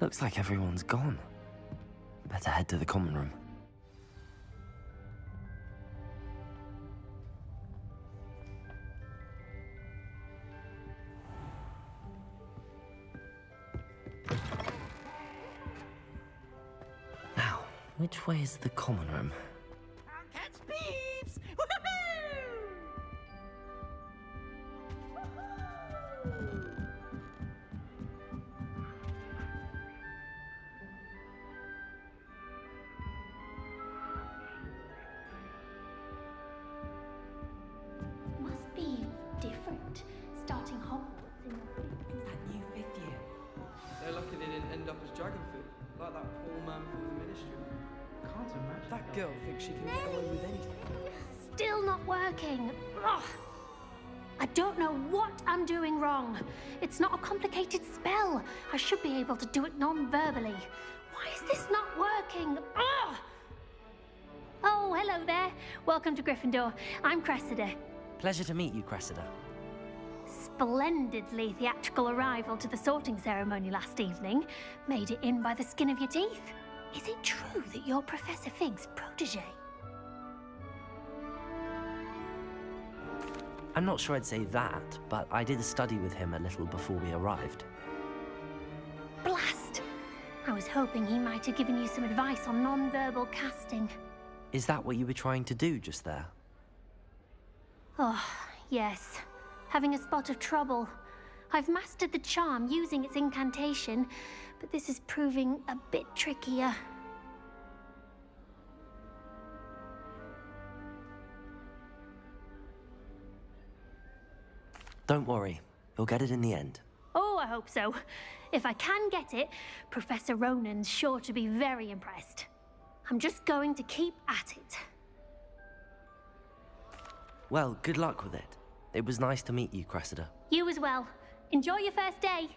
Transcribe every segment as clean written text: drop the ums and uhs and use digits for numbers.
Looks like everyone's gone. Better head to the common room. Now, which way is the common room? I'll catch peeps! Must be different, starting Hogwarts in the That new 5th year. They're lucky they didn't end up as dragon food, like that poor man from the ministry. Can't imagine. That girl thinks she can get away with anything. Still not working. Ugh. I don't know what I'm doing wrong. It's not a complicated spell. I should be able to do it non-verbally. Why is this not working? Ugh. Oh, hello there. Welcome to Gryffindor. I'm Cressida. Pleasure to meet you, Cressida. Splendidly theatrical arrival to the sorting ceremony last evening. Made it in by the skin of your teeth. Is it true that you're Professor Fig's protege? I'm not sure I'd say that, but I did study with him a little before we arrived. Blast! I was hoping he might have given you some advice on non-verbal casting. Is that what you were trying to do just there? Oh, yes. Having a spot of trouble. I've mastered the charm using its incantation, but this is proving a bit trickier. Don't worry, you'll get it in the end. Oh, I hope so. If I can get it, Professor Ronan's sure to be very impressed. I'm just going to keep at it. Well, good luck with it. It was nice to meet you, Cressida. You as well. Enjoy your first day.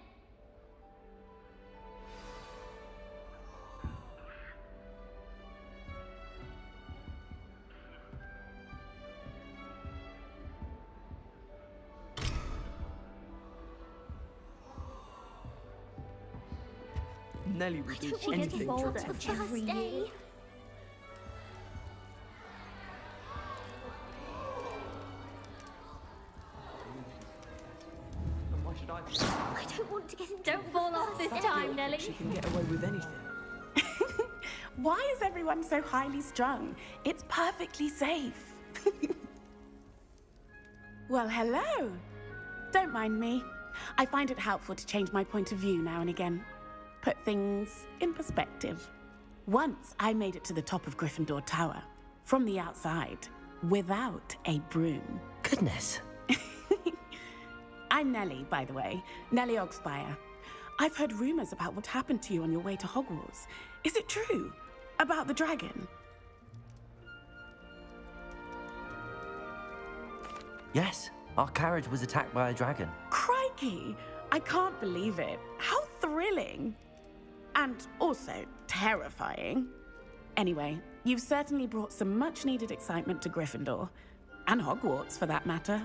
Nelly would do She gets anything for older attention. every year. And why should I? I don't want to get into Don't fall off this time, Nelly. She can get away with anything. Why is everyone so highly strung? It's perfectly safe. Well, hello. Don't mind me. I find it helpful to change my point of view now and again. Put things in perspective. Once I made it to the top of Gryffindor Tower, from the outside, without a broom. Goodness. I'm Nellie, by the way. Nellie Ogspire. I've heard rumors about what happened to you on your way to Hogwarts. Is it true? About the dragon? Yes, our carriage was attacked by a dragon. Crikey! I can't believe it. How thrilling! And also terrifying. Anyway, you've certainly brought some much-needed excitement to Gryffindor. And Hogwarts, for that matter.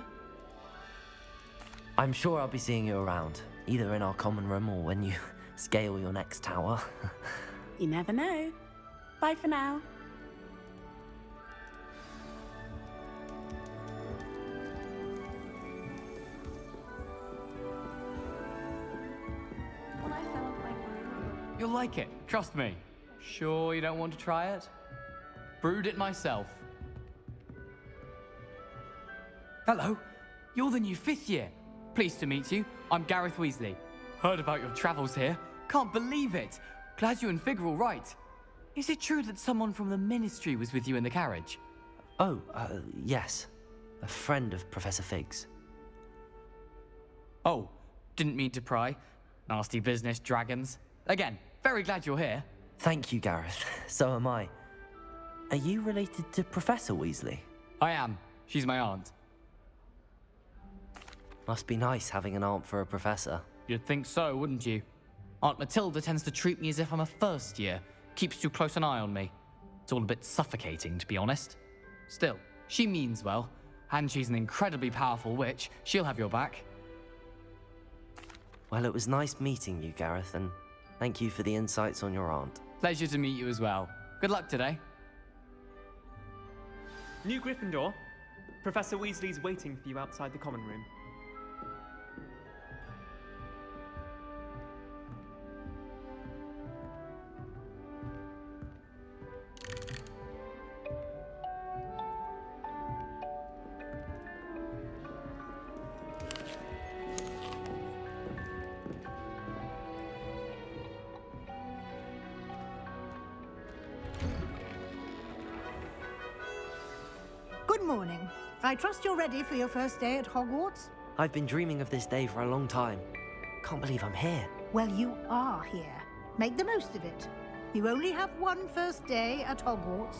I'm sure I'll be seeing you around, either in our common room or when you scale your next tower. You never know. Bye for now. You'll like it, trust me. Sure you don't want to try it? Brewed it myself. Hello, you're the new 5th year. Pleased to meet you. I'm Gareth Weasley. Heard about your travels here. Can't believe it. Glad you and Fig are all right. Is it true that someone from the Ministry was with you in the carriage? Oh, yes. A friend of Professor Fig's. Oh, didn't mean to pry. Nasty business, dragons. Again, very glad you're here. Thank you, Gareth. So am I. Are you related to Professor Weasley? I am. She's my aunt. Must be nice having an aunt for a professor. You'd think so, wouldn't you? Aunt Matilda tends to treat me as if I'm a first year. Keeps too close an eye on me. It's all a bit suffocating, to be honest. Still, she means well. And she's an incredibly powerful witch. She'll have your back. Well, it was nice meeting you, Gareth, and Thank you for the insights on your aunt. Pleasure to meet you as well. Good luck today. New Gryffindor. Professor Weasley's waiting for you outside the common room. Good morning. I trust you're ready for your first day at Hogwarts? I've been dreaming of this day for a long time. Can't believe I'm here. Well, you are here. Make the most of it. You only have one first day at Hogwarts.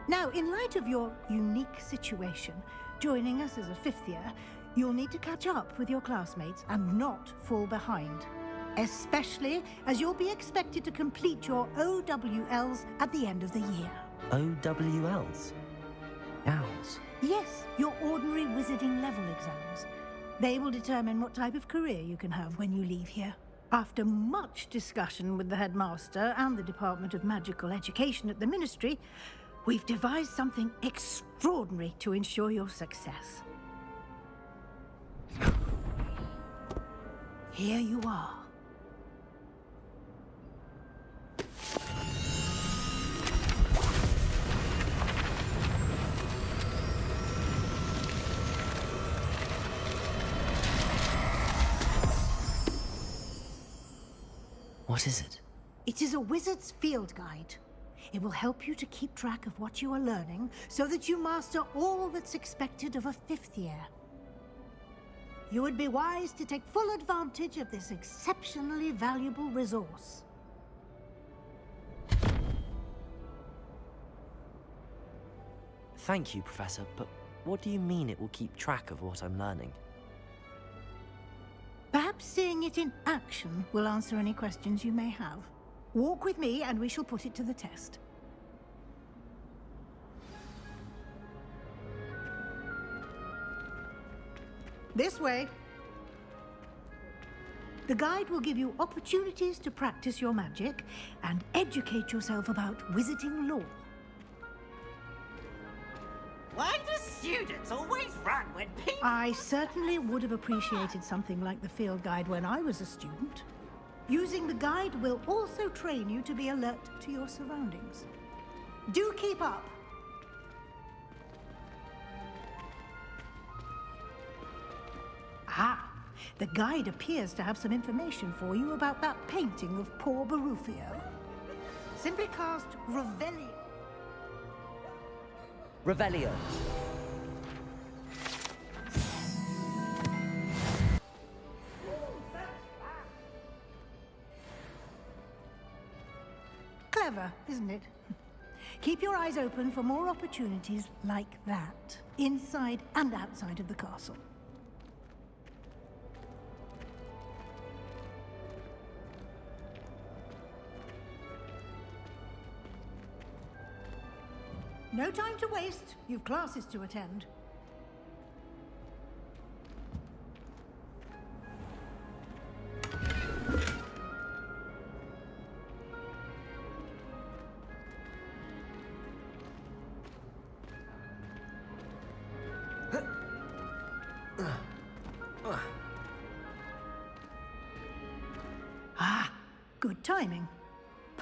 Now, in light of your unique situation, joining us as a fifth year, you'll need to catch up with your classmates and not fall behind. Especially as you'll be expected to complete your OWLs at the end of the year. OWLs? Owls? Yes, your ordinary wizarding level exams. They will determine what type of career you can have when you leave here. After much discussion with the headmaster and the Department of Magical Education at the Ministry, we've devised something extraordinary to ensure your success. Here you are. What is it? It is a wizard's field guide. It will help you to keep track of what you are learning so that you master all that's expected of a fifth year. You would be wise to take full advantage of this exceptionally valuable resource. Thank you, Professor, but what do you mean it will keep track of what I'm learning? Perhaps seeing it in action will answer any questions you may have. Walk with me and we shall put it to the test. This way. The guide will give you opportunities to practice your magic and educate yourself about wizarding lore. Why do students always run when people... I certainly would have appreciated something like the field guide when I was a student. Using the guide will also train you to be alert to your surroundings. Do keep up. Ah, the guide appears to have some information for you about that painting of poor Barufio. Simply cast Revelio. Revelio. Clever, isn't it? Keep your eyes open for more opportunities like that, inside and outside of the castle. No time to waste. You've classes to attend. Ah, good timing.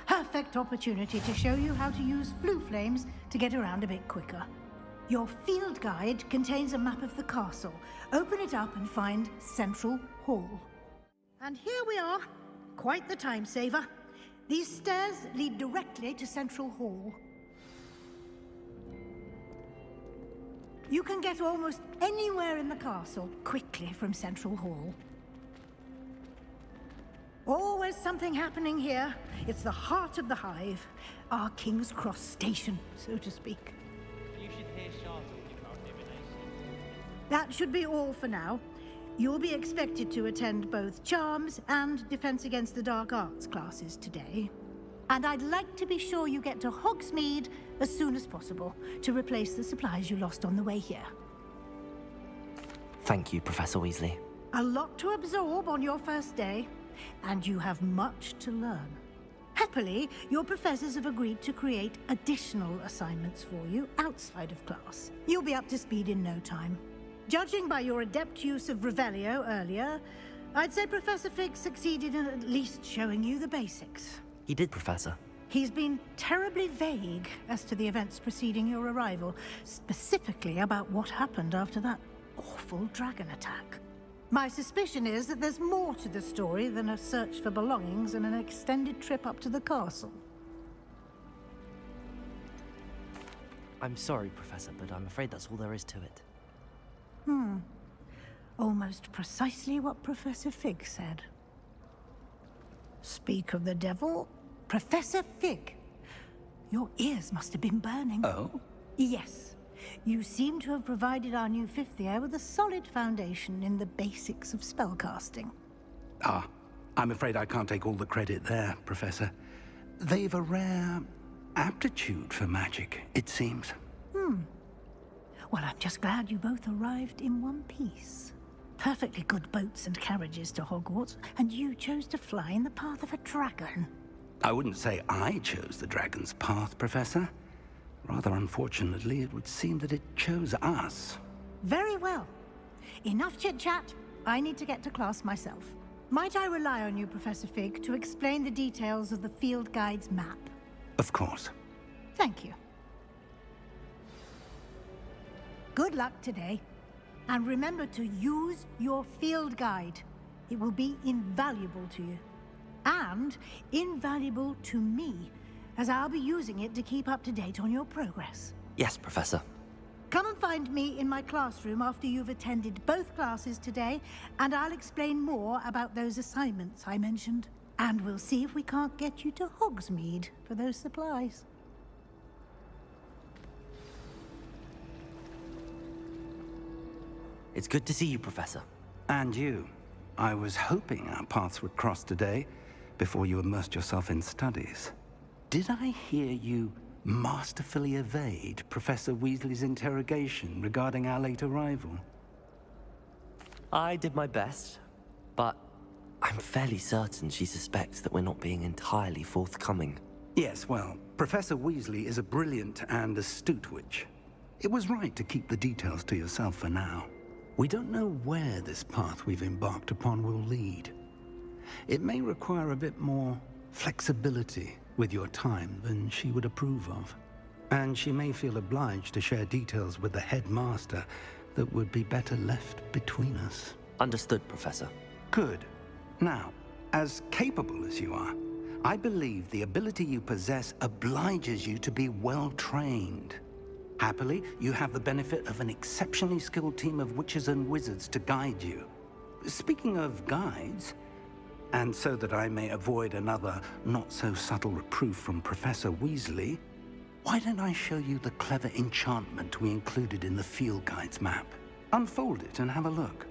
Perfect opportunity to show you how to use flue flames to get around a bit quicker. Your field guide contains a map of the castle. Open it up and find Central Hall. And here we are. Quite the time saver. These stairs lead directly to Central Hall. You can get almost anywhere in the castle quickly from Central Hall. Always something happening here. It's the heart of the hive. Our King's Cross station, so to speak. You should hear Shah talking about divination. That should be all for now. You'll be expected to attend both Charms and Defense Against the Dark Arts classes today. And I'd like to be sure you get to Hogsmeade as soon as possible to replace the supplies you lost on the way here. Thank you, Professor Weasley. A lot to absorb on your first day. and you have much to learn. Happily, your professors have agreed to create additional assignments for you outside of class. You'll be up to speed in no time. Judging by your adept use of Revelio earlier, I'd say Professor Fig succeeded in at least showing you the basics. He did, Professor. He's been terribly vague as to the events preceding your arrival, specifically about what happened after that awful dragon attack. My suspicion is that there's more to the story than a search for belongings and an extended trip up to the castle. I'm sorry, Professor, but I'm afraid that's all there is to it. Almost precisely what Professor Fig said. Speak of the devil, Professor Fig. Your ears must have been burning. Oh? Yes. You seem to have provided our new fifth year with a solid foundation in the basics of spellcasting. Ah, I'm afraid I can't take all the credit there, Professor. They've a rare aptitude for magic, it seems. Well, I'm just glad you both arrived in one piece. Perfectly good boats and carriages to Hogwarts, and you chose to fly in the path of a dragon. I wouldn't say I chose the dragon's path, Professor. Rather unfortunately, it would seem that it chose us. Very well. Enough chit-chat. I need to get to class myself. Might I rely on you, Professor Fig, to explain the details of the field guide's map? Of course. Thank you. Good luck today. And remember to use your field guide. It will be invaluable to you. And invaluable to me, as I'll be using it to keep up to date on your progress. Yes, Professor. Come and find me in my classroom after you've attended both classes today, and I'll explain more about those assignments I mentioned. And we'll see if we can't get you to Hogsmeade for those supplies. It's good to see you, Professor. And you. I was hoping our paths would cross today, before you immersed yourself in studies. Did I hear you masterfully evade Professor Weasley's interrogation regarding our late arrival? I did my best, but I'm fairly certain she suspects that we're not being entirely forthcoming. Yes, well, Professor Weasley is a brilliant and astute witch. It was right to keep the details to yourself for now. We don't know where this path we've embarked upon will lead. It may require a bit more flexibility with your time than she would approve of. And she may feel obliged to share details with the headmaster that would be better left between us. Understood, Professor. Good. Now, as capable as you are, I believe the ability you possess obliges you to be well trained. Happily, you have the benefit of an exceptionally skilled team of witches and wizards to guide you. Speaking of guides, and so that I may avoid another not-so-subtle reproof from Professor Weasley, why don't I show you the clever enchantment we included in the field guide's map? Unfold it and have a look.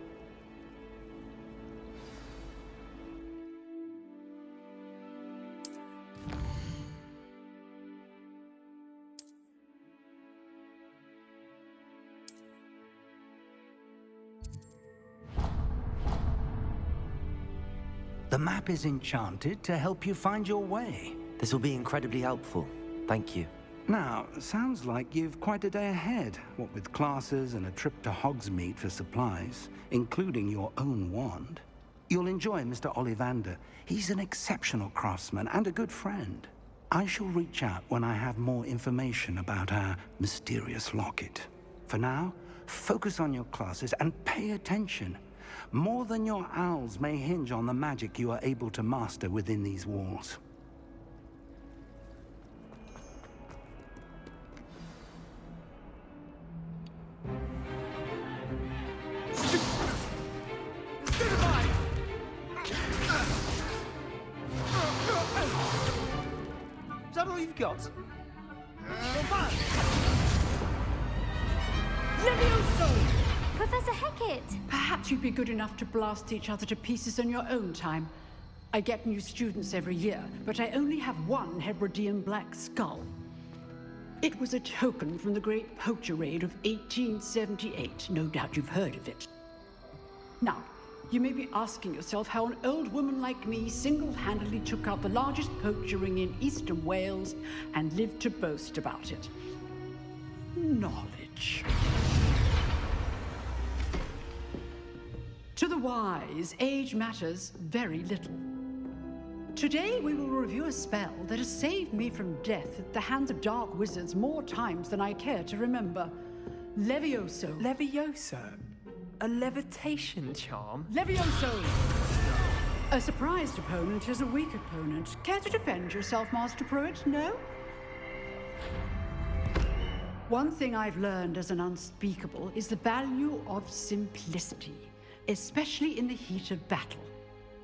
The map is enchanted to help you find your way. This will be incredibly helpful. Thank you. Now, sounds like you've quite a day ahead, what with classes and a trip to Hogsmeade for supplies, including your own wand. You'll enjoy Mr. Ollivander. He's an exceptional craftsman and a good friend. I shall reach out when I have more information about our mysterious locket. For now, focus on your classes and pay attention. More than your owls may hinge on the magic you are able to master within these walls. Is that all you've got? Professor Hecat! Perhaps you'd be good enough to blast each other to pieces in your own time. I get new students every year, but I only have one Hebridean black skull. It was a token from the Great Poacher Raid of 1878. No doubt you've heard of it. Now, You may be asking yourself how an old woman like me single-handedly took out the largest poacher ring in eastern Wales and lived to boast about it. Knowledge. To the wise, age matters very little. Today we will review a spell that has saved me from death at the hands of dark wizards more times than I care to remember. Levioso. Levioso? A levitation charm? Levioso! A surprised opponent is a weak opponent. Care to defend yourself, Master Pruitt? No? One thing I've learned as an unspeakable is the value of simplicity, especially in the heat of battle.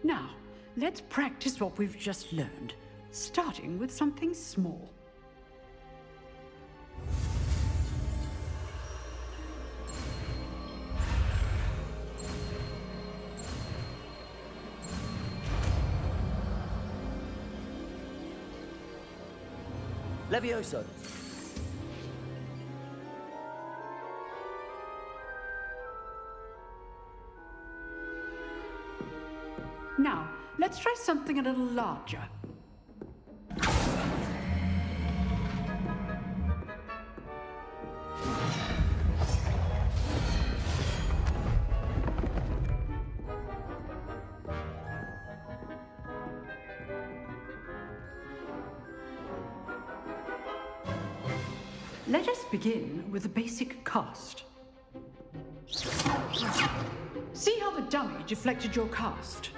Now, let's practice what we've just learned, starting with something small. Levioso. Now, let's try something a little larger. Let us begin with the basic cast. See how the dummy deflected your cast?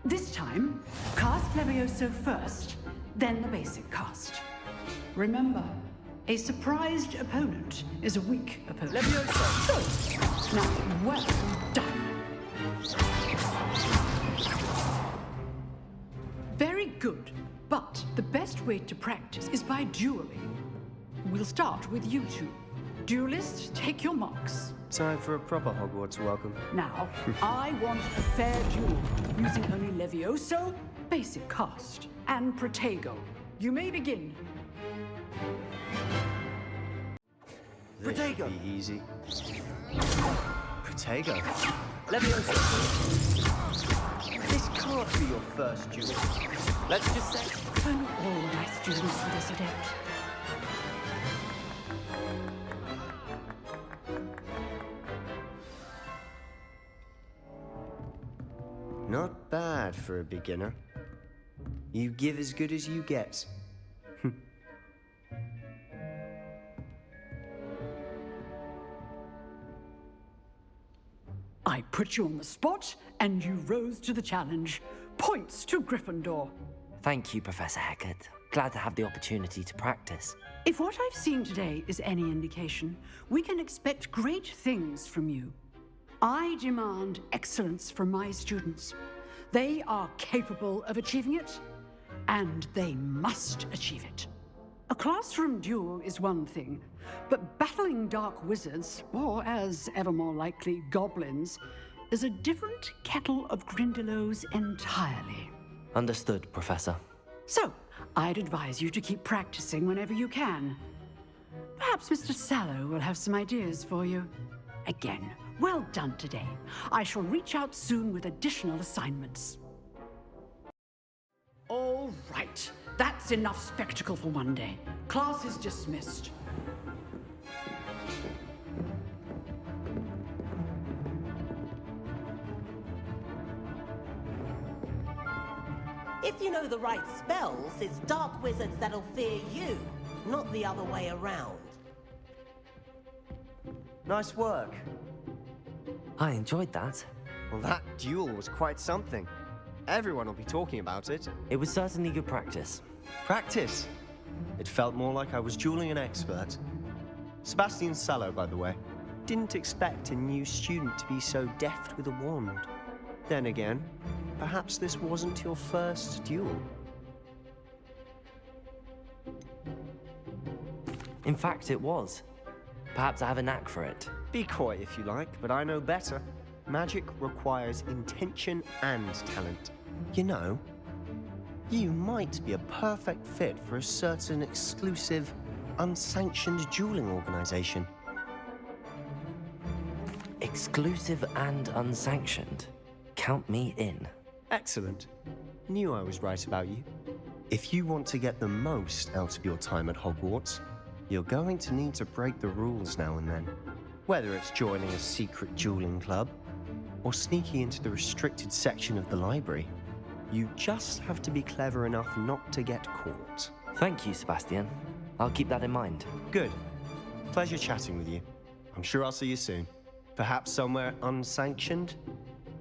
This time, cast Levioso first, then the basic cast. Remember, a surprised opponent is a weak opponent. Levioso! Good. Now, well done. Very good, but the best way to practice is by dueling. We'll start with you two. Duelists, take your marks. Time for a proper Hogwarts welcome. Now, I want a fair duel, using only Levioso, basic cast, and Protego. You may begin. Protego! Be easy. Protego? Levioso. This can't be your first duel. Let's just say... I know all my students for this adept. Not bad for a beginner. You give as good as you get. I put you on the spot, and you rose to the challenge. Points to Gryffindor. Thank you, Professor Hecat. Glad to have the opportunity to practice. If what I've seen today is any indication, we can expect great things from you. I demand excellence from my students. They are capable of achieving it, and they must achieve it. A classroom duel is one thing, but battling dark wizards, or as ever more likely, goblins, is a different kettle of Grindylows entirely. Understood, Professor. So, I'd advise you to keep practicing whenever you can. Perhaps Mr. Sallow will have some ideas for you. Again, well done today. I shall reach out soon with additional assignments. All right. That's enough spectacle for one day. Class is dismissed. If you know the right spells, it's dark wizards that'll fear you, not the other way around. Nice work. I enjoyed that. Well, that duel was quite something. Everyone will be talking about it. It was certainly good practice. Practice? It felt more like I was dueling an expert. Sebastian Sallow, by the way. Didn't expect a new student to be so deft with a wand. Then again, perhaps this wasn't your first duel. In fact, it was. Perhaps I have a knack for it. Be coy if you like, but I know better. Magic requires intention and talent. You know, you might be a perfect fit for a certain exclusive, unsanctioned dueling organization. Exclusive and unsanctioned? Count me in. Excellent. Knew I was right about you. If you want to get the most out of your time at Hogwarts, you're going to need to break the rules now and then. Whether it's joining a secret dueling club, or sneaking into the restricted section of the library, you just have to be clever enough not to get caught. Thank you, Sebastian. I'll keep that in mind. Good. Pleasure chatting with you. I'm sure I'll see you soon. Perhaps somewhere unsanctioned?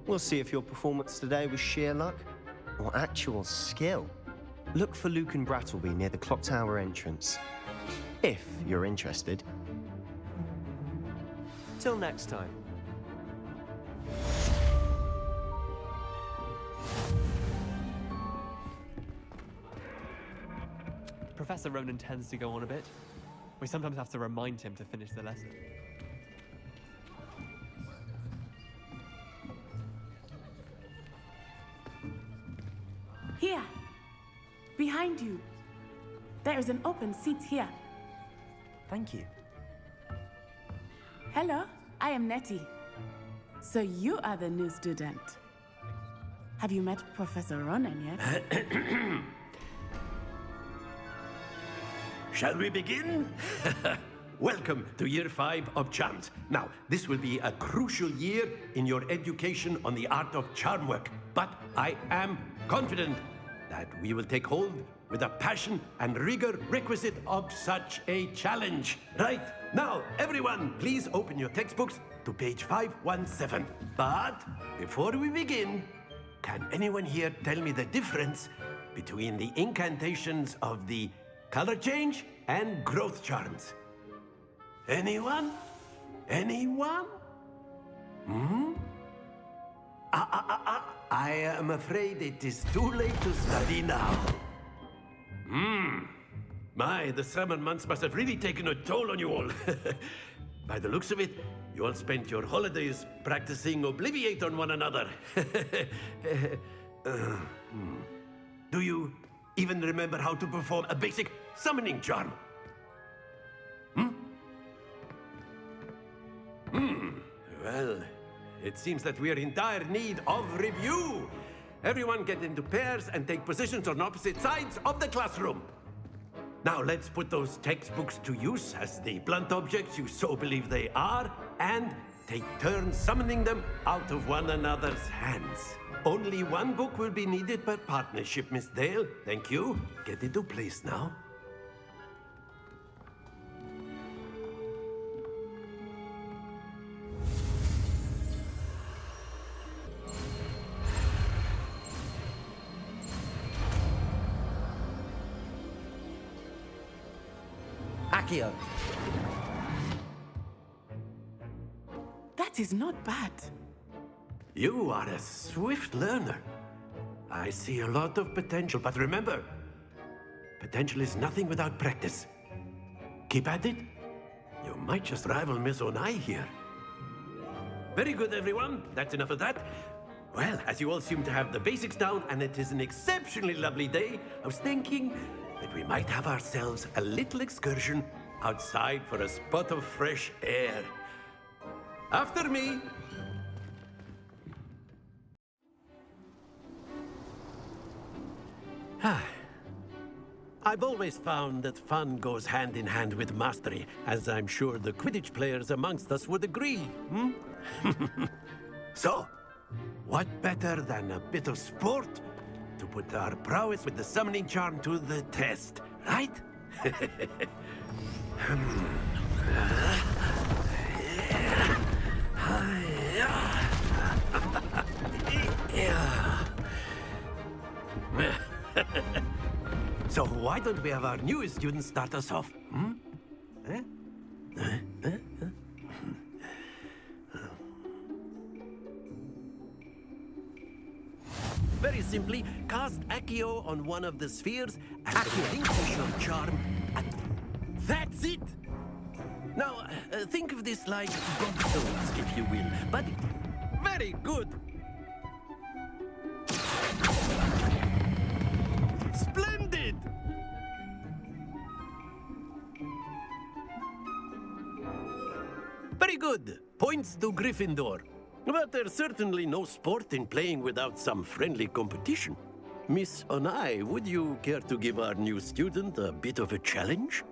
We'll see if your performance today was sheer luck or actual skill. Look for Luke and Brattleby near the clock tower entrance, if you're interested. Till next time. Professor Ronan tends to go on a bit. We sometimes have to remind him to finish the lesson. Here, behind you. There is an open seat here. Thank you. Hello, I am Nettie. So you are the new student. Have you met Professor Ronan yet? Shall we begin? Welcome to Year 5 of Charms. Now, this will be a crucial year in your education on the art of charm work, but I am confident that we will take hold with the passion and rigor requisite of such a challenge. Right, now, everyone, please open your textbooks to page 517. But before we begin, can anyone here tell me the difference between the incantations of the color change and growth charms? Anyone? Anyone? I am afraid it is too late to study now. My, the summer months must have really taken a toll on you all. By the looks of it, you all spent your holidays practicing Obliviate on one another. Do you even remember how to perform a basic summoning charm? Well, it seems that we are in dire need of review. Everyone get into pairs and take positions on opposite sides of the classroom. Now let's put those textbooks to use as the blunt objects you so believe they are, and take turns summoning them out of one another's hands. Only one book will be needed per partnership, Miss Dale. Thank you. Get into place now. Accio. That is not bad. You are a swift learner. I see a lot of potential, but remember, potential is nothing without practice. Keep at it. You might just rival Miss Onai here. Very good, everyone. That's enough of that. Well, as you all seem to have the basics down, and it is an exceptionally lovely day, I was thinking that we might have ourselves a little excursion outside for a spot of fresh air. After me. I've always found that fun goes hand in hand with mastery, as I'm sure the Quidditch players amongst us would agree. So, what better than a bit of sport to put our prowess with the summoning charm to the test, right? So why don't we have our newest student start us off? Very simply, cast Accio on one of the spheres and relinquish your charm. That's it! Now, think of this like gobstones, if you will. But very good! Splendid! Very good. Points to Gryffindor. But there's certainly no sport in playing without some friendly competition. Miss Onai, would you care to give our new student a bit of a challenge?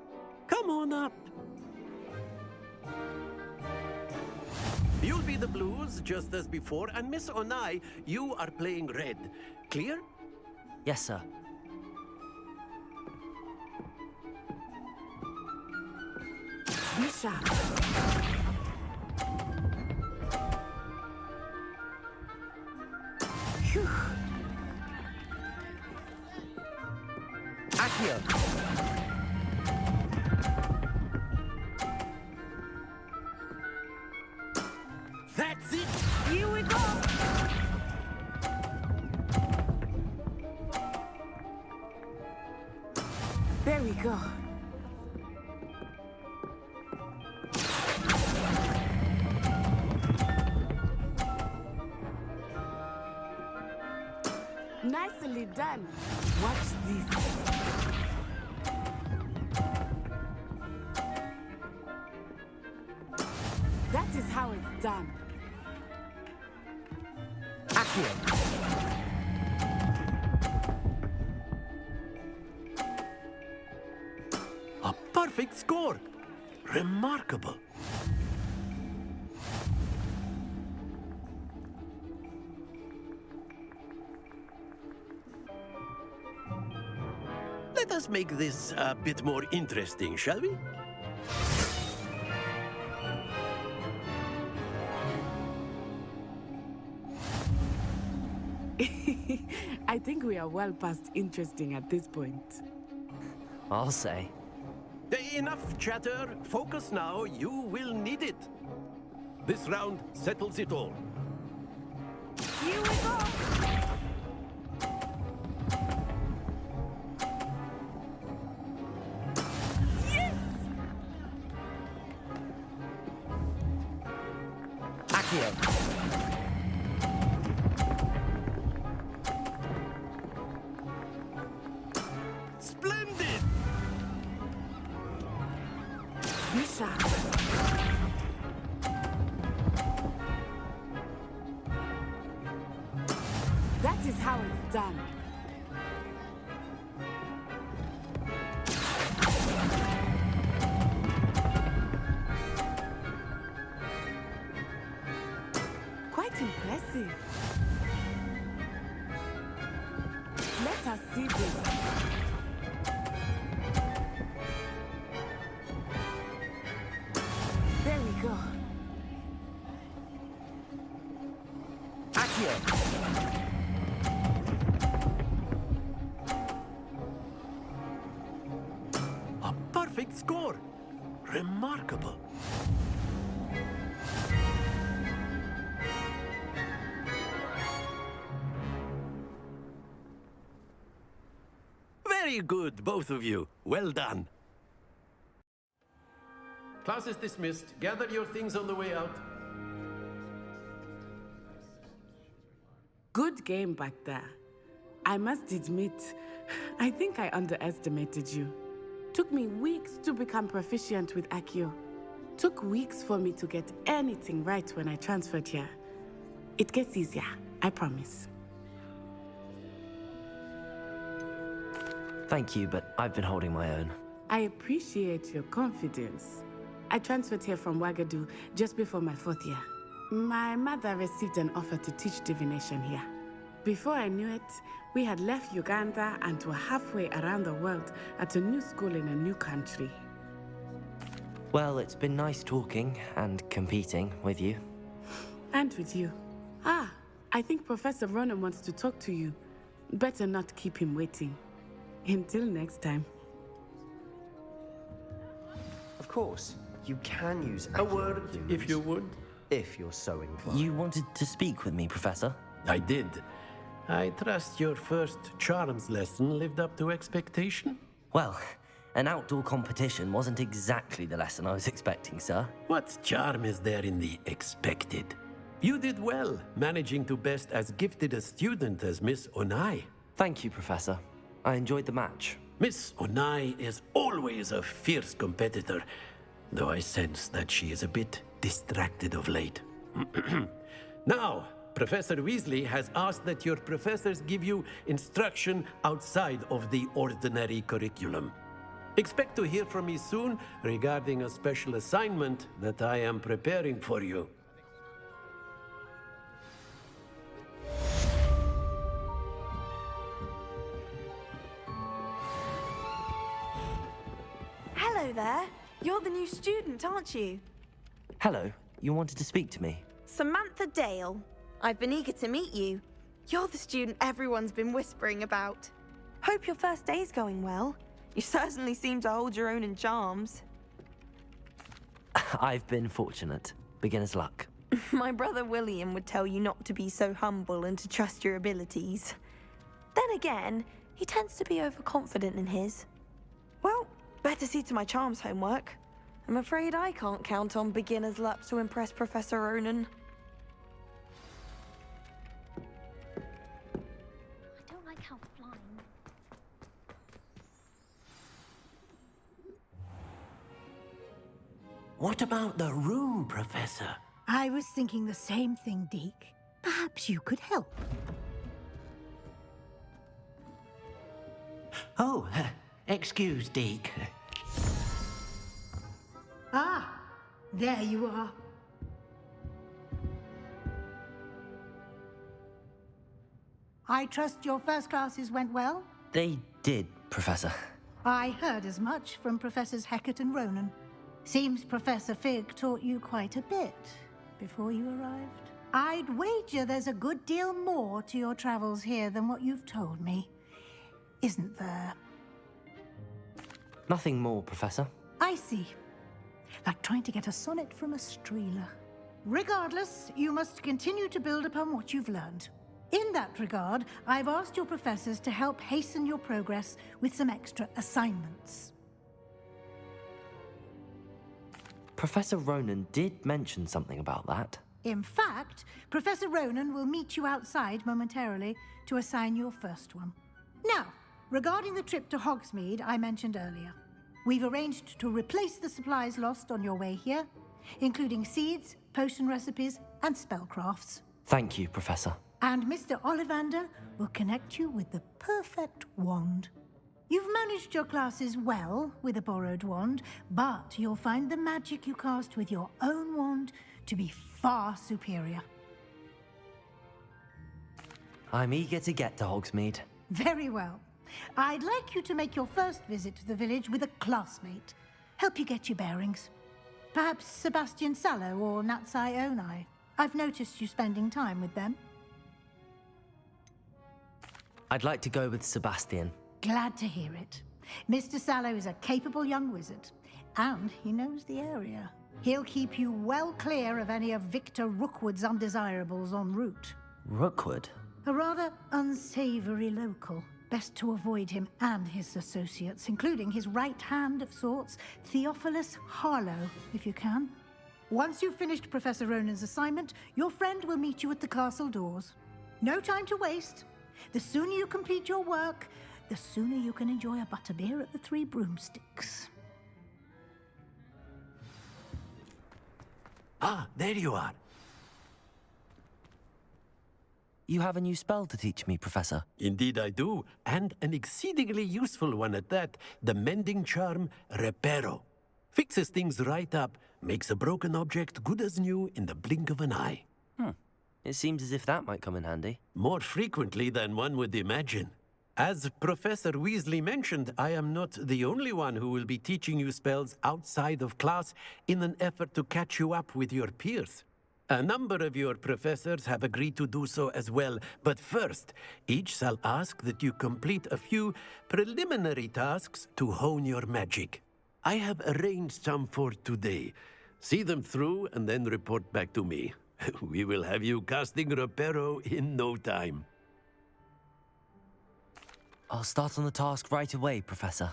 Come on up. You'll be the blues, just as before, and Miss Onai, you are playing red. Clear? Yes, sir. Misha. Phew. Accio! That's it! Here we go! There we go. Nicely done. Watch this. That is how it's done. Accio! A perfect score! Remarkable! Let us make this a bit more interesting, shall we? I think we are well past interesting at this point. I'll say. Enough chatter. Focus now. You will need it. This round settles it all. Here we go! Yes! Accio! Splendid! Misha. That is how it's done. Quite impressive. Let us see this. There we go. Accio! A perfect score! Remarkable! Very good, both of you. Well done. Class is dismissed. Gather your things on the way out. Good game back there. I must admit, I think I underestimated you. Took me weeks to become proficient with Accio. Took weeks for me to get anything right when I transferred here. It gets easier, I promise. Thank you, but I've been holding my own. I appreciate your confidence. I transferred here from Wagadu just before my 4th year. My mother received an offer to teach divination here. Before I knew it, we had left Uganda and were halfway around the world at a new school in a new country. Well, it's been nice talking and competing with you. And with you. Ah, I think Professor Ronan wants to talk to you. Better not keep him waiting. Until next time. Of course, you can use A word, if you would. if you're so inclined. You wanted to speak with me, Professor? I did. I trust your first charms lesson lived up to expectation? Well, an outdoor competition wasn't exactly the lesson I was expecting, sir. What charm is there in the expected? You did well, managing to best as gifted a student as Miss Onai. Thank you, Professor. I enjoyed the match. Miss Onai is always a fierce competitor, though I sense that she is a bit distracted of late. Now, Professor Weasley has asked that your professors give you instruction outside of the ordinary curriculum. Expect to hear from me soon regarding a special assignment that I am preparing for you. Hello there. You're the new student, aren't you? Hello, you wanted to speak to me? Samantha Dale. I've been eager to meet you. You're the student everyone's been whispering about. Hope your first day's going well. You certainly seem to hold your own in charms. I've been fortunate. Beginner's luck. My brother William would tell you not to be so humble and to trust your abilities. Then again, he tends to be overconfident in his. Well, better see to my charms homework. I'm afraid I can't count on beginner's luck to impress Professor Ronan. I don't like how flying. What about the room, Professor? I was thinking the same thing, Deke. Perhaps you could help. Oh, excuse, Deke. Ah, there you are. I trust your first classes went well? They did, Professor. I heard as much from Professors Hecat and Ronan. Seems Professor Fig taught you quite a bit before you arrived. I'd wager there's a good deal more to your travels here than what you've told me. Isn't there? Nothing more, Professor. I see. Like trying to get a sonnet from a streeler. Regardless, you must continue to build upon what you've learned. In that regard, I've asked your professors to help hasten your progress with some extra assignments. Professor Ronan did mention something about that. In fact, Professor Ronan will meet you outside momentarily to assign your first one. Now, regarding the trip to Hogsmeade I mentioned earlier, we've arranged to replace the supplies lost on your way here, including seeds, potion recipes, and spellcrafts. Thank you, Professor. And Mr. Ollivander will connect you with the perfect wand. You've managed your classes well with a borrowed wand, but you'll find the magic you cast with your own wand to be far superior. I'm eager to get to Hogsmeade. Very well. I'd like you to make your first visit to the village with a classmate. Help you get your bearings. Perhaps Sebastian Sallow or Natsai Onai. I've noticed you spending time with them. I'd like to go with Sebastian. Glad to hear it. Mr. Sallow is a capable young wizard, and he knows the area. He'll keep you well clear of any of Victor Rookwood's undesirables en route. Rookwood? A rather unsavory local. Best to avoid him and his associates, including his right hand of sorts, Theophilus Harlow, if you can. Once you've finished Professor Ronan's assignment, your friend will meet you at the castle doors. No time to waste. The sooner you complete your work, the sooner you can enjoy a butterbeer at the Three Broomsticks. Ah, there you are. You have a new spell to teach me, Professor. Indeed I do, and an exceedingly useful one at that. The mending charm, Reparo. Fixes things right up, makes a broken object good as new in the blink of an eye. It seems as if that might come in handy. More frequently than one would imagine. As Professor Weasley mentioned, I am not the only one who will be teaching you spells outside of class in an effort to catch you up with your peers. A number of your professors have agreed to do so as well, but first, each shall ask that you complete a few preliminary tasks to hone your magic. I have arranged some for today. See them through and then report back to me. We will have you casting Reparo in no time. I'll start on the task right away, Professor.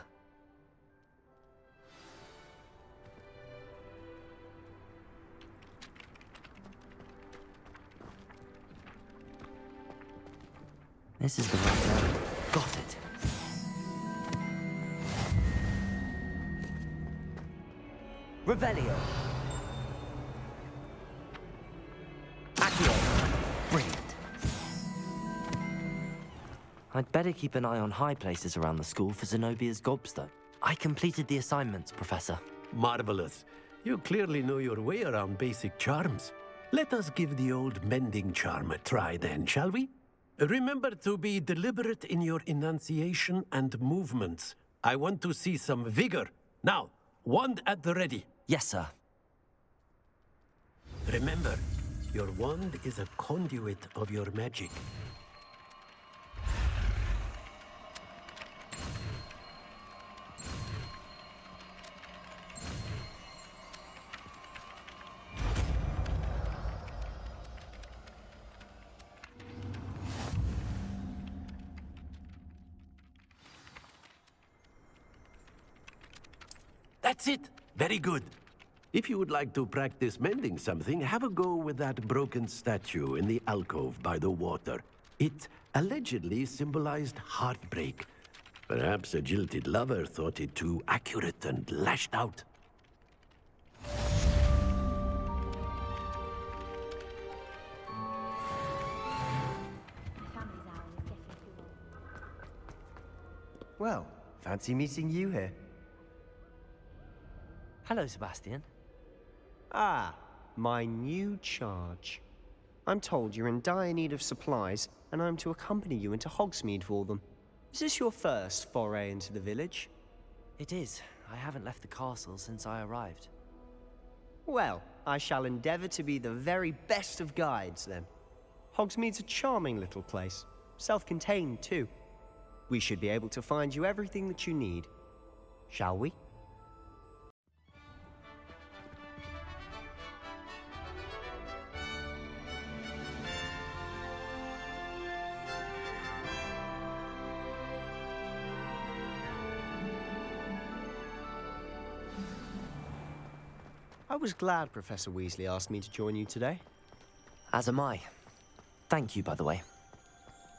This is the right area. Got it. Revelio. Accio. I'd better keep an eye on high places around the school for Zenobia's gobstone. I completed the assignments, Professor. Marvelous. You clearly know your way around basic charms. Let us give the old mending charm a try then, shall we? Remember to be deliberate in your enunciation and movements. I want to see some vigor. Now, wand at the ready. Yes, sir. Remember, your wand is a conduit of your magic. That's it. Very good. If you would like to practice mending something, have a go with that broken statue in the alcove by the water. It allegedly symbolized heartbreak. Perhaps a jilted lover thought it too accurate and lashed out. Well, fancy meeting you here. Hello, Sebastian. Ah, my new charge. I'm told you're in dire need of supplies, and I'm to accompany you into Hogsmeade for them. Is this your first foray into the village? It is. I haven't left the castle since I arrived. Well, I shall endeavor to be the very best of guides, then. Hogsmeade's a charming little place. Self-contained, too. We should be able to find you everything that you need. Shall we? I was glad Professor Weasley asked me to join you today. As am I. Thank you, by the way.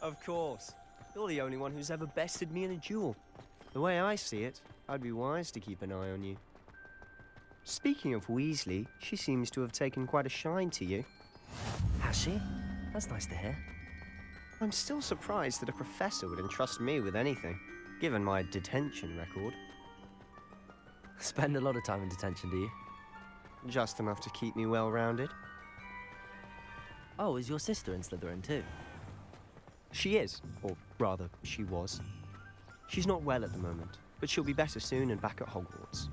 Of course. You're the only one who's ever bested me in a duel. The way I see it, I'd be wise to keep an eye on you. Speaking of Weasley, she seems to have taken quite a shine to you. Has she? That's nice to hear. I'm still surprised that a professor would entrust me with anything, given my detention record. Spend a lot of time in detention, do you? Just enough to keep me well-rounded. Oh, is your sister in Slytherin too? She is, or rather, she was. She's not well at the moment, but she'll be better soon and back at Hogwarts.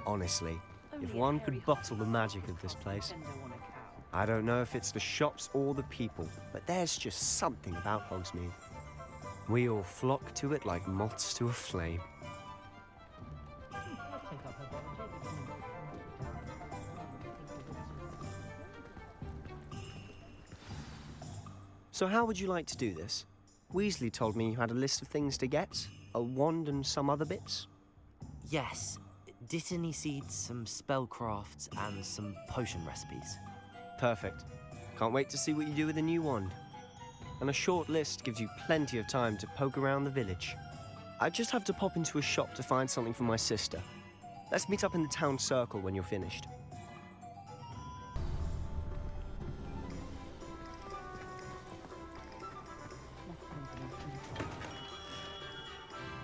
Honestly, if one could bottle the magic of this place. I don't know if it's the shops or the people, but there's just something about Hogsmeade. We all flock to it like moths to a flame. So how would you like to do this? Weasley told me you had a list of things to get, a wand and some other bits. Yes. Dittany seeds, some spellcrafts, and some potion recipes. Perfect. Can't wait to see what you do with the new wand. And a short list gives you plenty of time to poke around the village. I just have to pop into a shop to find something for my sister. Let's meet up in the town circle when you're finished.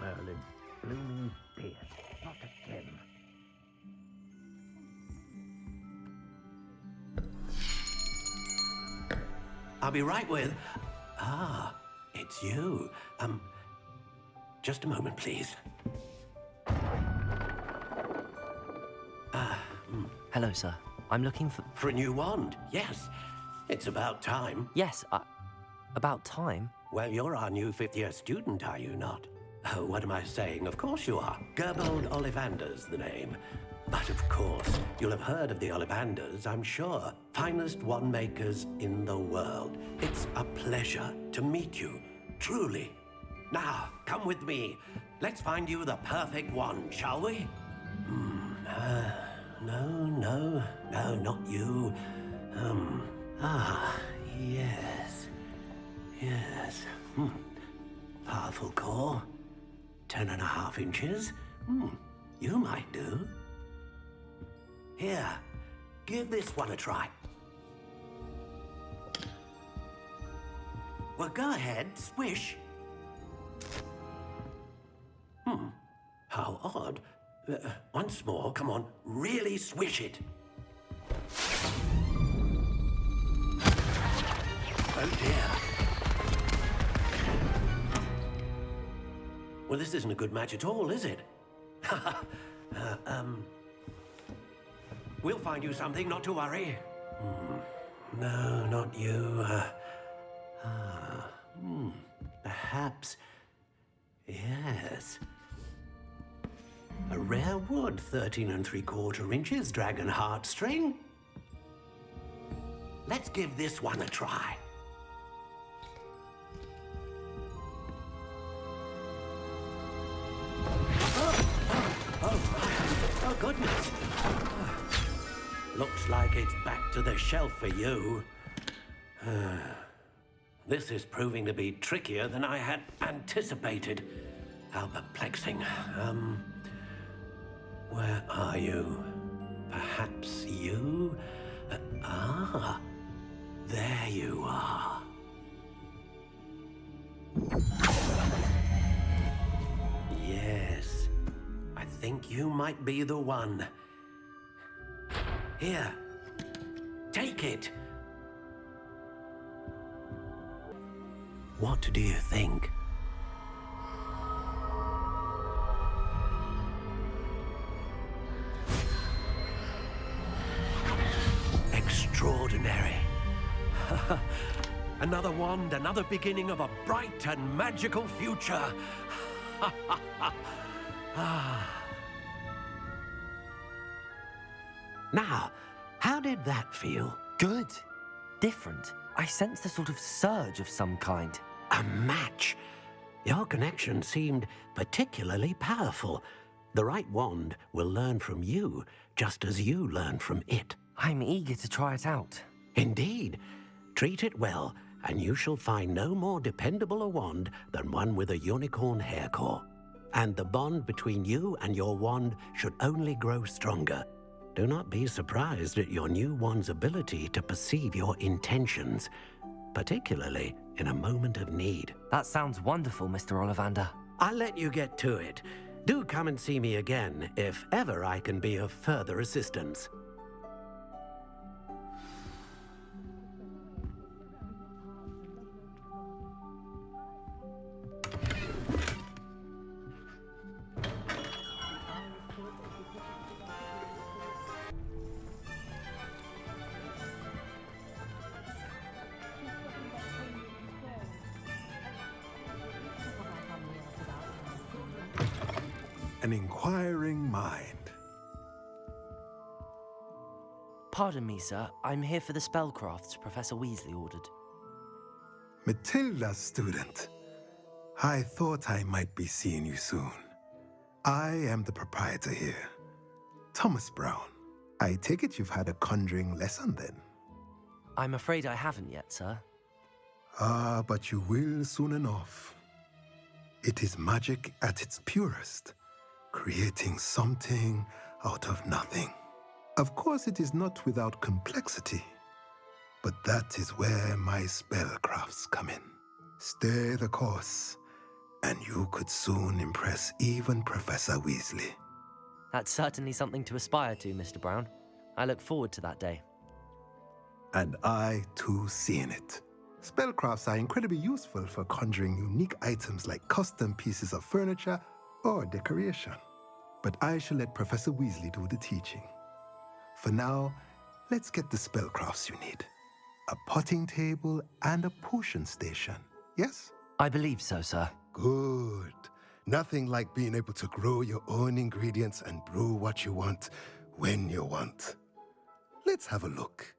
Merlin, blooming beard, not again. I'll be right with... Ah, it's you. Just a moment, please. Hello, sir. I'm looking for... For a new wand, yes. It's about time. Yes, about time? Well, you're our new fifth-year student, are you not? Oh, what am I saying? Of course you are. Gerbold Ollivander's the name. But of course, you'll have heard of the Ollivanders, I'm sure. Finest wand makers in the world. It's a pleasure to meet you, truly. Now, come with me. Let's find you the perfect wand, shall we? No, not you. Yes. Powerful core. 10.5 inches. You might do. Here, give this one a try. Well, go ahead, swish. How odd. Once more, come on, really swish it. Oh dear. Well, this isn't a good match at all, is it? We'll find you something, not to worry. No, not you. Perhaps. Yes. A rare wood, 13 3/4 inches, dragon heartstring. Let's give this one a try. Oh, goodness. Looks like it's back to the shelf for you. This is proving to be trickier than I had anticipated. How perplexing. Where are you? Perhaps you? There you are. Yes, I think you might be the one. Here, take it. What do you think? Extraordinary. Another wand, another beginning of a bright and magical future. Now, how did that feel? Good. Different. I sensed a sort of surge of some kind. A match. Your connection seemed particularly powerful. The right wand will learn from you, just as you learn from it. I'm eager to try it out. Indeed. Treat it well, and you shall find no more dependable a wand than one with a unicorn hair core. And the bond between you and your wand should only grow stronger. Do not be surprised at your new wand's ability to perceive your intentions, particularly in a moment of need. That sounds wonderful, Mr. Ollivander. I'll let you get to it. Do come and see me again if ever I can be of further assistance. An inquiring mind. Pardon me, sir. I'm here for the spellcrafts Professor Weasley ordered. Matilda's student. I thought I might be seeing you soon. I am the proprietor here, Thomas Brown. I take it you've had a conjuring lesson then? I'm afraid I haven't yet, sir. Ah, but you will soon enough. It is magic at its purest, creating something out of nothing. Of course, it is not without complexity, but that is where my spellcrafts come in. Stay the course, and you could soon impress even Professor Weasley. That's certainly something to aspire to, Mr. Brown. I look forward to that day. And I, too, seeing it. Spellcrafts are incredibly useful for conjuring unique items like custom pieces of furniture or decoration. But I shall let Professor Weasley do the teaching. For now, let's get the spellcrafts you need. A potting table and a potion station, yes? I believe so, sir. Good. Nothing like being able to grow your own ingredients and brew what you want when you want. Let's have a look.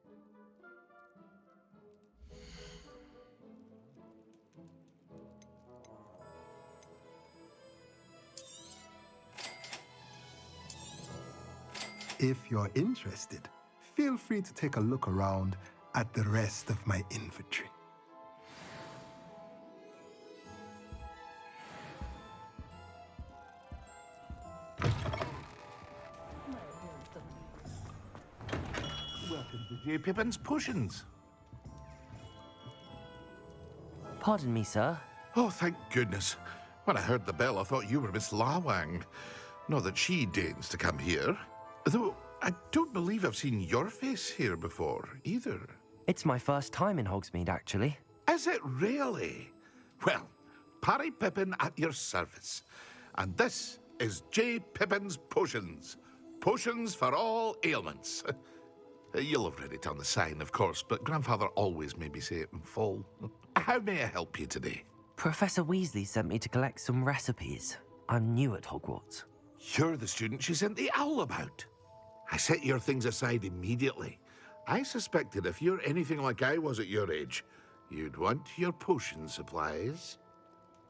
If you're interested, feel free to take a look around at the rest of my inventory. happened to J. Pippin's potions? Pardon me, sir. Oh, thank goodness. When I heard the bell, I thought you were Miss Lawang. Not that she deigns to come here. Though I don't believe I've seen your face here before, either. It's my first time in Hogsmeade, actually. Is it really? Well, Parry Pippin at your service. And this is J. Pippin's Potions. Potions for all ailments. You'll have read it on the sign, of course, but Grandfather always made me say it in full. How may I help you today? Professor Weasley sent me to collect some recipes. I'm new at Hogwarts. You're the student she sent the owl about. I set your things aside immediately. I suspected if you're anything like I was at your age, you'd want your potion supplies.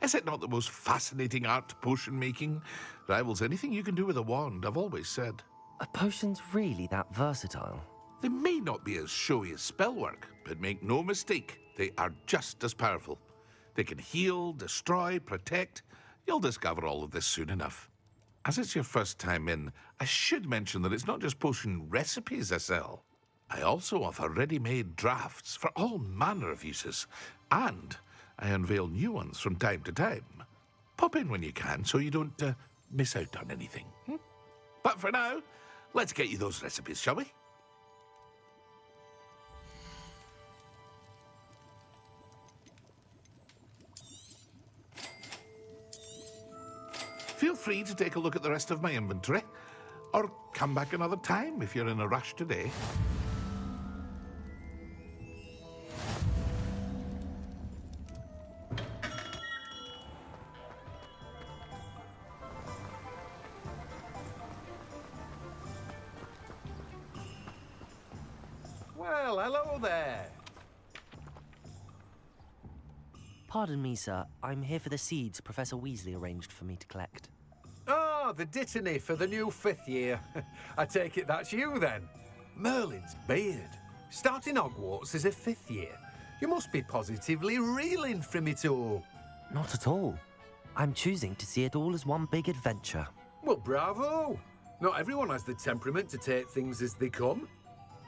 Is it not the most fascinating art, potion making? Rivals anything you can do with a wand, I've always said. Are potions really that versatile? They may not be as showy as spellwork, but make no mistake, they are just as powerful. They can heal, destroy, protect. You'll discover all of this soon enough. As it's your first time in, I should mention that it's not just potion recipes I sell. I also offer ready-made drafts for all manner of uses, and I unveil new ones from time to time. Pop in when you can so you don't miss out on anything. But for now, let's get you those recipes, shall we? Feel free to take a look at the rest of my inventory, or come back another time if you're in a rush today. Well, hello there. Pardon me, sir. I'm here for the seeds Professor Weasley arranged for me to collect. Ah, the dittany for the new 5th year. I take it that's you, then. Merlin's beard. Starting Hogwarts as a 5th year. You must be positively reeling from it all. Not at all. I'm choosing to see it all as one big adventure. Well, bravo. Not everyone has the temperament to take things as they come.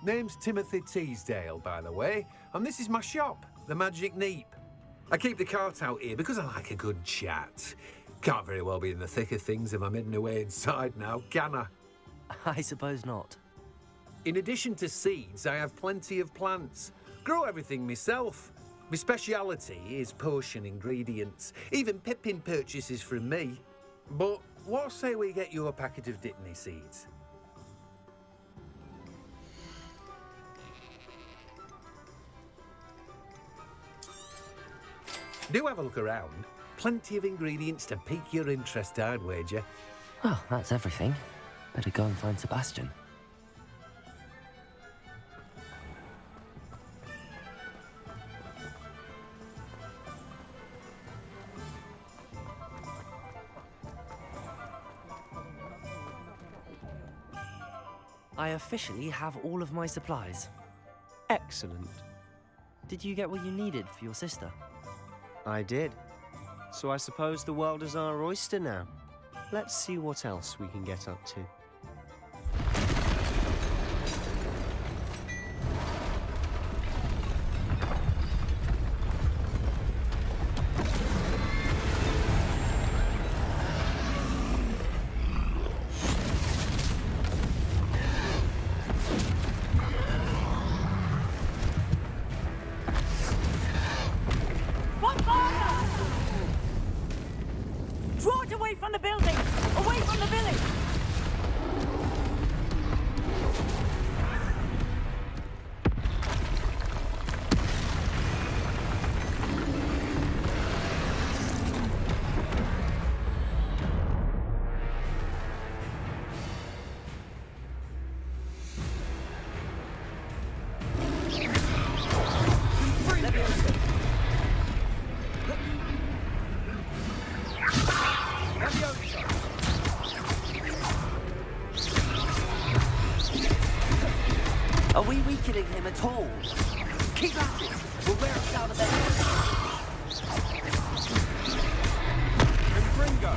Name's Timothy Teasdale, by the way, and this is my shop, the Magic Neep. I keep the cart out here because I like a good chat. Can't very well be in the thick of things if I'm hidden away inside now, can I? I suppose not. In addition to seeds, I have plenty of plants. Grow everything myself. My speciality is potion ingredients. Even Pippin purchases from me. But what say we get you a packet of dittany seeds? Do have a look around. Plenty of ingredients to pique your interest, I'd wager. Well, that's everything. Better go and find Sebastian. I officially have all of my supplies. Excellent. Did you get what you needed for your sister? I did. So I suppose the world is our oyster now. Let's see what else we can get up to. Draw it away from the building! Away from the village! Are we weakening him at all? Keep at it! We'll wear him down a bit. Confringo!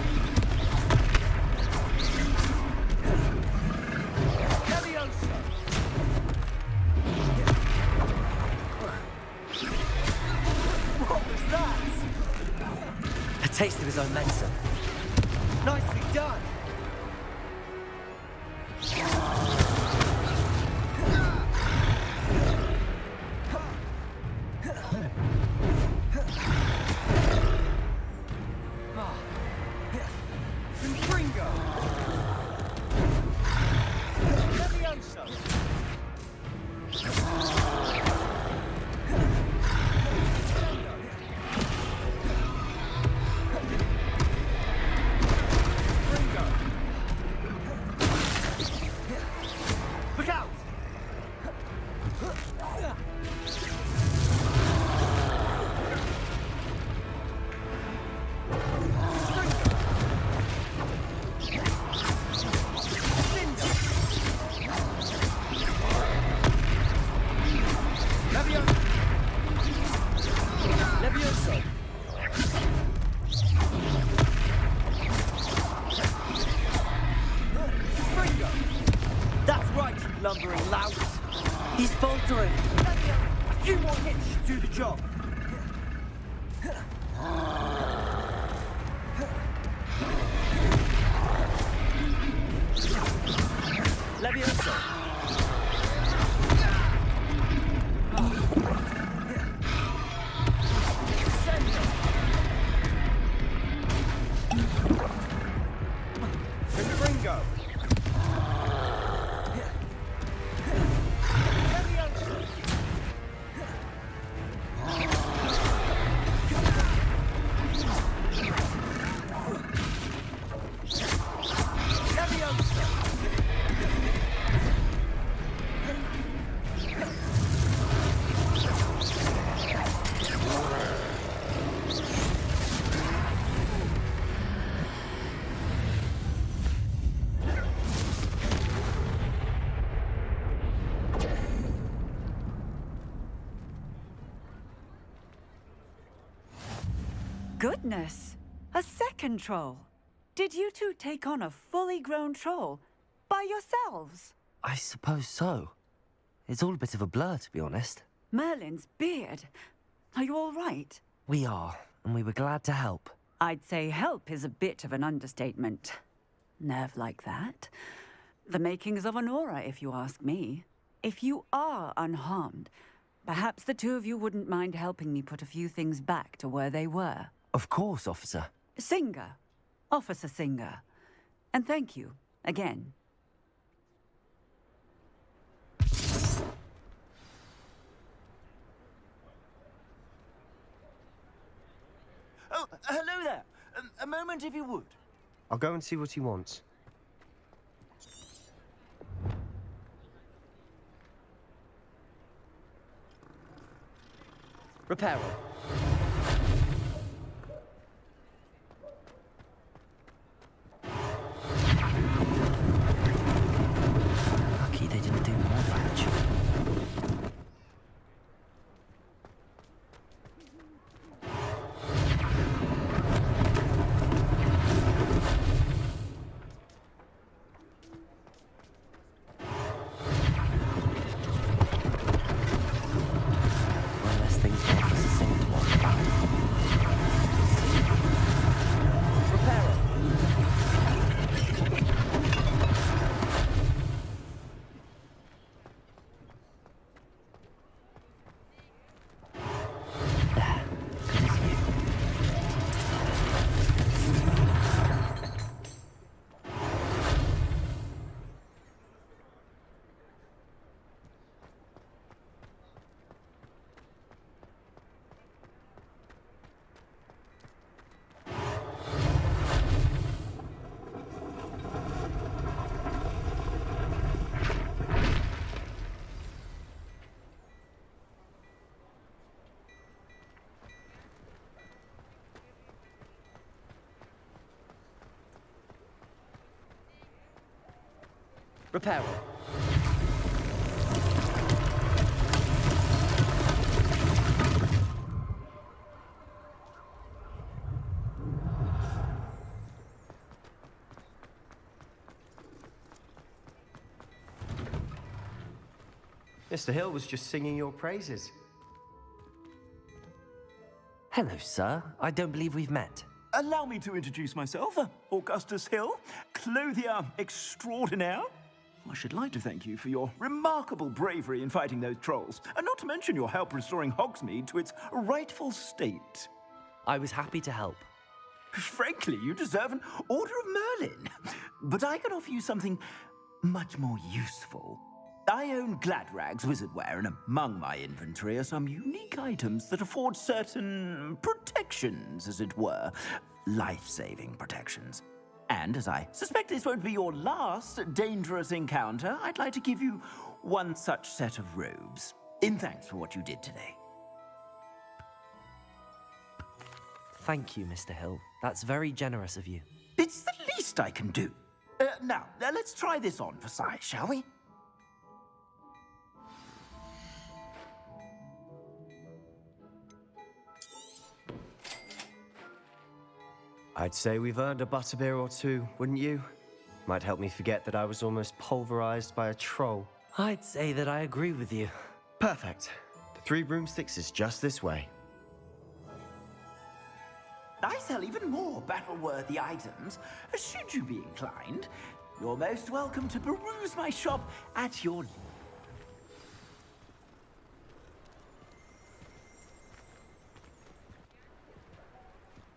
taste of his own medicine. Nicely done! That's right, you lumbering lout. He's faltering. A few more hits should do the job. Levioso. Ringo. Goodness! A second troll. Did you two take on a fully grown troll by yourselves? I suppose so. It's all a bit of a blur, to be honest. Merlin's beard. Are you all right? We are, and we were glad to help. I'd say help is a bit of an understatement. Nerve like that. The makings of an aura, if you ask me. If you are unharmed, perhaps the two of you wouldn't mind helping me put a few things back to where they were. Of course, officer. Singer. Officer Singer. And thank you, again. Oh, hello there. A moment if you would. I'll go and see what he wants. Reparo. Lucky they didn't do more damage. One less thing for Officer Singer to worry about. Reparo. Reparo. Mr. Hill was just singing your praises. Hello, sir. I don't believe we've met. Allow me to introduce myself, Augustus Hill, clothier extraordinaire. I should like to thank you for your remarkable bravery in fighting those trolls, and not to mention your help restoring Hogsmeade to its rightful state. I was happy to help. Frankly, you deserve an Order of Merlin. But I can offer you something much more useful. I own Gladrag's wizardware, and among my inventory are some unique items that afford certain protections, as it were. Life-saving protections. And as I suspect this won't be your last dangerous encounter, I'd like to give you one such set of robes, in thanks for what you did today. Thank you, Mr. Hill. That's very generous of you. It's the least I can do. Now, let's try this on for size, shall we? I'd say we've earned a butterbeer or two, wouldn't you? Might help me forget that I was almost pulverized by a troll. I'd say that I agree with you. Perfect. The 3 broomsticks is just this way. I sell even more battle-worthy items. Should you be inclined, you're most welcome to peruse my shop at your...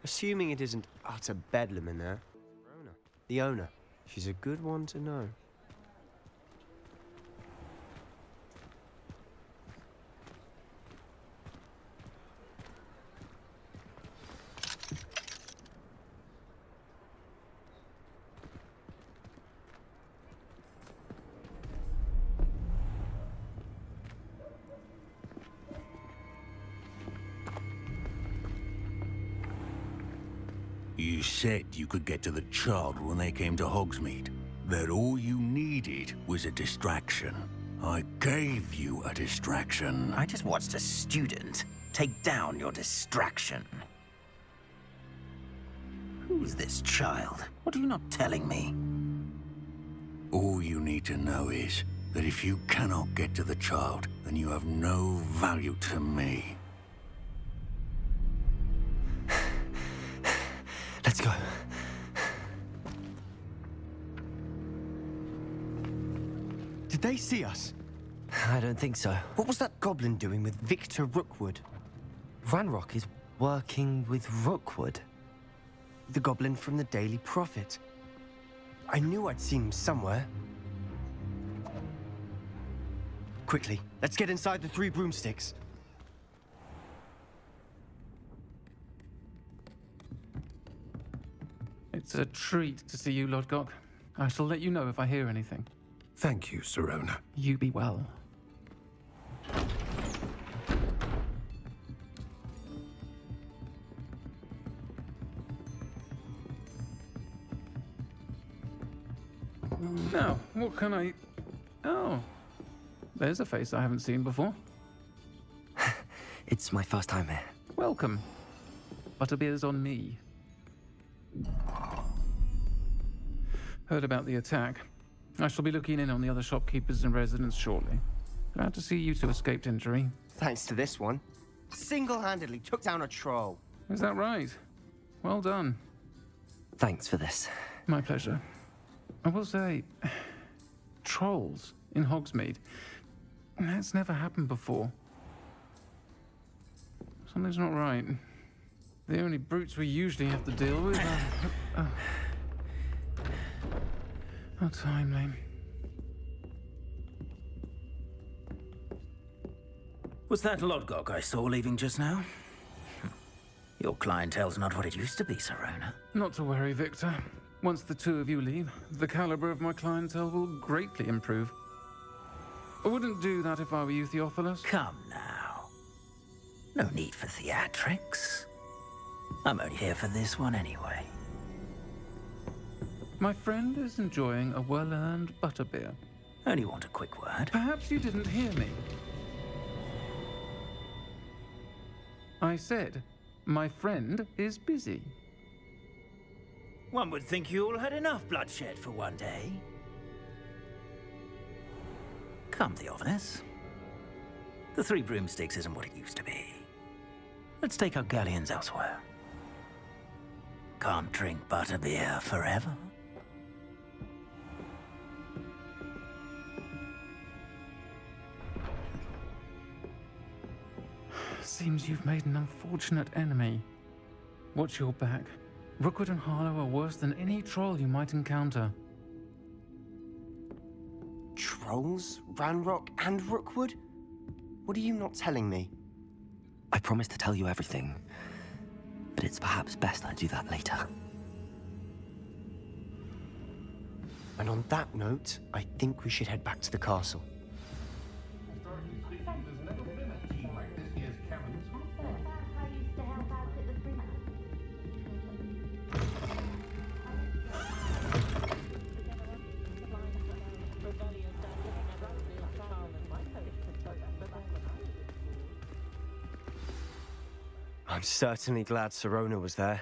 Assuming it isn't utter bedlam in there. Rona, the owner. She's a good one to know. You said you could get to the child when they came to Hogsmeade. That all you needed was a distraction. I gave you a distraction. I just watched a student take down your distraction. Who's this child? What are you not telling me? All you need to know is that if you cannot get to the child, then you have no value to me. Let's go. Did they see us? I don't think so. What was that goblin doing with Victor Rookwood? Ranrock is working with Rookwood. The goblin from the Daily Prophet. I knew I'd seen him somewhere. Quickly, let's get inside the 3 broomsticks. It's a treat to see you, Lodgok. I shall let you know if I hear anything. Thank you, Sirona. You be well. Now, what can I... Oh, there's a face I haven't seen before. It's my first time here. Welcome. Butterbeer's on me. Heard about the attack. I shall be looking in on the other shopkeepers and residents shortly. Glad to see you two escaped injury. Thanks to this one. Single-handedly took down a troll. Is that right? Well done. Thanks for this. My pleasure. I will say, trolls in Hogsmeade. That's never happened before. Something's not right. The only brutes we usually have to deal with are... How timely. Was that Lodgok I saw leaving just now? Your clientele's not what it used to be, Sirona. Not to worry, Victor. Once the 2 of you leave, the caliber of my clientele will greatly improve. I wouldn't do that if I were you, Theophilus. Come now. No need for theatrics. I'm only here for this one anyway. My friend is enjoying a well-earned butterbeer. Only want a quick word. Perhaps you didn't hear me. I said, my friend is busy. One would think you all had enough bloodshed for one day. Come, Theophilus. The 3 broomsticks isn't what it used to be. Let's take our galleons elsewhere. Can't drink butterbeer forever. Seems you've made an unfortunate enemy. Watch your back. Rookwood and Harlow are worse than any troll you might encounter. Trolls? Ranrock and Rookwood? What are you not telling me? I promised to tell you everything, but it's perhaps best I do that later. And on that note, I think we should head back to the castle. I'm certainly glad Sirona was there.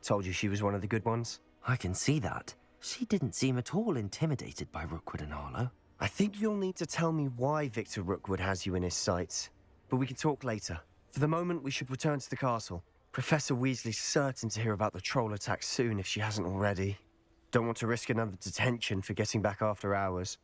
Told you she was one of the good ones. I can see that. She didn't seem at all intimidated by Rookwood and Harlow. I think you'll need to tell me why Victor Rookwood has you in his sights. But we can talk later. For the moment, we should return to the castle. Professor Weasley's certain to hear about the troll attack soon if she hasn't already. Don't want to risk another detention for getting back after hours.